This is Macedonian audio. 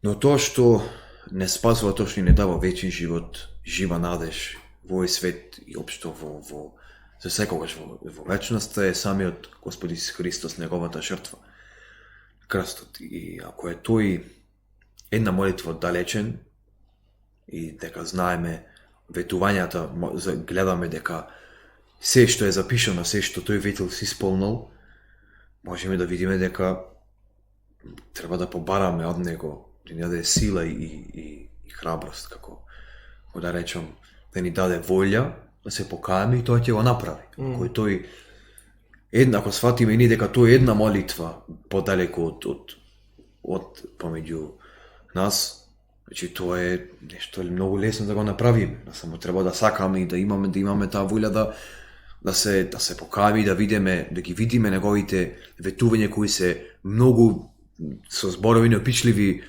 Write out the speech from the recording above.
Но тоа што не спасува, тоа што ни не дава вечен живот, жива надеж во овој свет и општо за секогаш во вечноста е самиот Господ Исус Христос, неговата жртва, крстот. И ако е тој една молитва далечен и дека знаеме ветувањата, гледаме дека се што е запишано, се што тој ветил се исполнил, можеме да видиме дека треба да побараме од него, да ни даде сила и храброст, како да речам, да ни даде волја да се покаеме и тоа ќе го направи. Ако тој ако сватиме и ние дека тоа е една молитва подалеку од помеѓу нас, значи тоа е нешто многу лесно да го направиме. Само треба да сакаме и да имаме таа волја да се покаеме и да ги видиме неговите ветувања кои се многу со зборови неопичливи